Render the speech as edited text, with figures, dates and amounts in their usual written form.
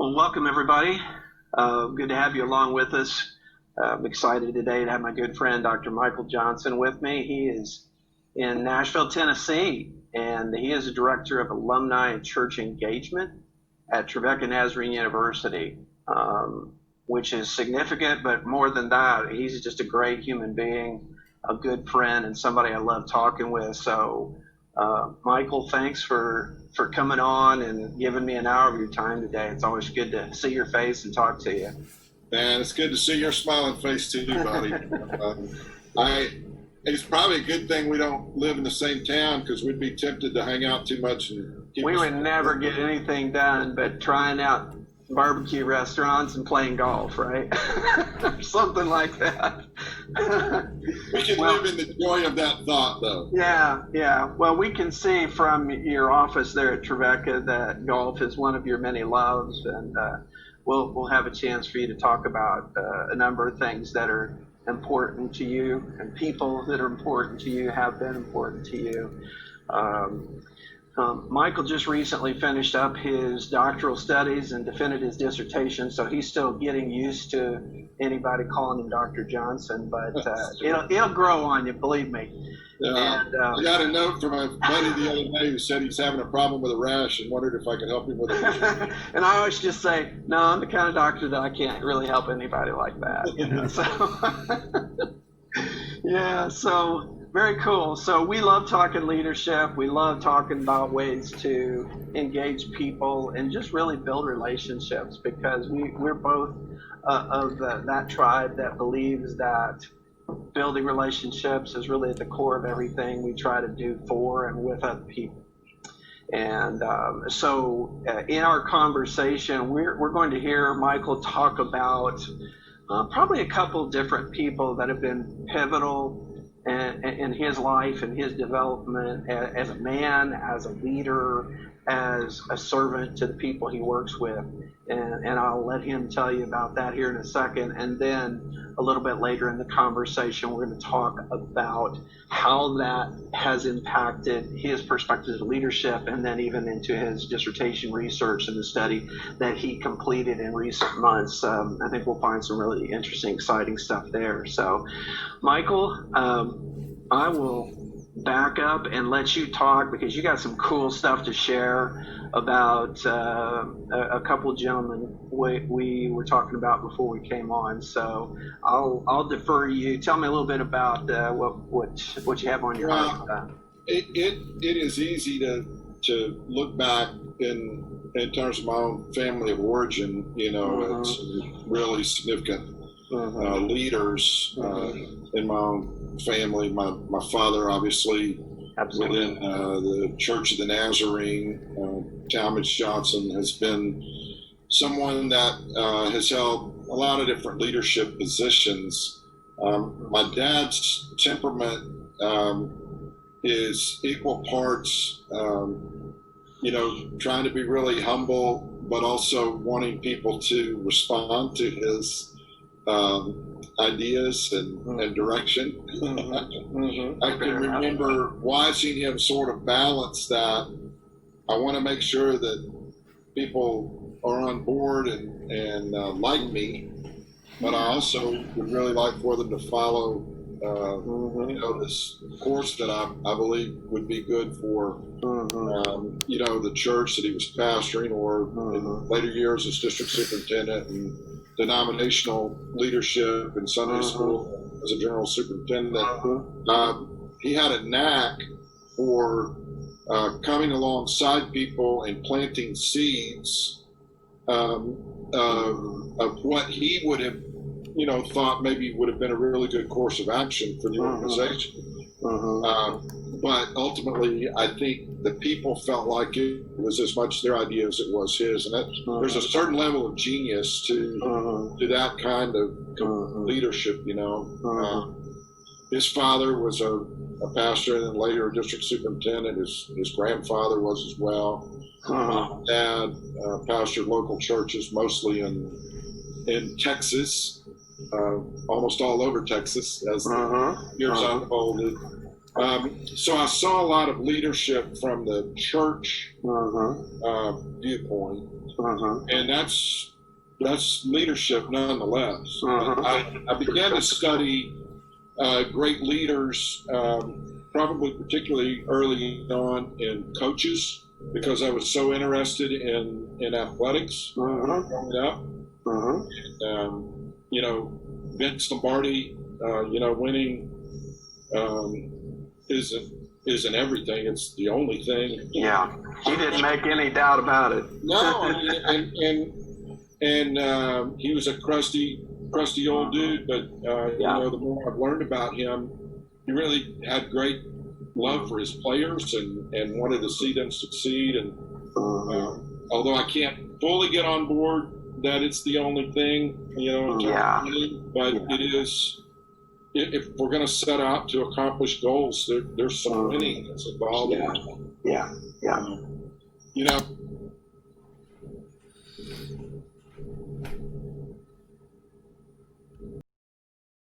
Well, welcome everybody. Good to have you along with us. I'm excited today to have my good friend Dr. Michael Johnson with me. He is in Nashville, Tennessee, and he is the director of alumni and church engagement at Trevecca Nazarene University, which is significant. But more than that, he's just a great human being, a good friend, and somebody I love talking with. So, Michael, thanks for coming on and giving me an hour of your time today. It's always good to see your face and talk to you. Man, it's good to see your smiling face too, buddy. It's probably a good thing we don't live in the same town because we'd be tempted to hang out too much. We would never get anything done but trying out barbecue restaurants and playing golf, right? Something like that. We can live in the joy of that thought, though. Yeah. Well, we can see from your office there at Trevecca that golf is one of your many loves, and we'll have a chance for you to talk about a number of things that are important to you, and people that are important to you have been important to you. Michael just recently finished up his doctoral studies and defended his dissertation, so he's still getting used to anybody calling him Dr. Johnson, but it'll grow on you, believe me. Yeah. And, I got a note from a buddy the other day who said he's having a problem with a rash and wondered if I could help him with it. And I always just say, no, I'm the kind of doctor that I can't really help anybody like that. So very cool. So we love talking leadership. We love talking about ways to engage people and just really build relationships, because we're both of that tribe that believes that building relationships is really at the core of everything we try to do for and with other people. And so in our conversation, we're going to hear Michael talk about probably a couple different people that have been pivotal in his life and his development as a man, as a leader, as a servant to the people he works with. And I'll let him tell you about that here in a second. And then a little bit later in the conversation, we're going to talk about how that has impacted his perspective of leadership, and then even into his dissertation research and the study that he completed in recent months. I think we'll find some really interesting, exciting stuff there. So, Michael, I will back up and let you talk, because you got some cool stuff to share about a couple of gentlemen we were talking about before we came on. So I'll defer to you. Tell me a little bit about what you have on your heart. It is easy to look back in terms of my own family of origin, it's really significant leaders in my own family. My father, obviously, within the Church of the Nazarene. Talmadge Johnson has been someone that has held a lot of different leadership positions. My dad's temperament is equal parts, trying to be really humble, but also wanting people to respond to his ideas and direction. I can remember watching him sort of balance that. I want to make sure that people are on board and like me, but I also would really like for them to follow this course that I believe would be good for the church that he was pastoring, or in later years as district superintendent and denominational leadership in Sunday school as a general superintendent. He had a knack for coming alongside people and planting seeds of what he would have, thought maybe would have been a really good course of action for the organization. But ultimately, I think the people felt like it was as much their idea as it was his. And there's a certain level of genius to that kind of leadership, His father was a pastor and then later a district superintendent. His grandfather was as well. Dad pastored local churches, mostly in Texas, almost all over Texas as the years unfolded. So I saw a lot of leadership from the church viewpoint, and that's leadership nonetheless. I began to study great leaders, probably particularly early on in coaches, because I was so interested in athletics growing up. And, you know, Vince Lombardi, you know, winning isn't everything. It's the only thing. Yeah, he didn't make any doubt about it. No, I mean, and he was a crusty old dude, but you know, the more I've learned about him, he really had great love for his players and wanted to see them succeed. And although I can't fully get on board that it's the only thing, you know, but it is. If we're going to set out to accomplish goals, there's some winning that's involved. Yeah. You know,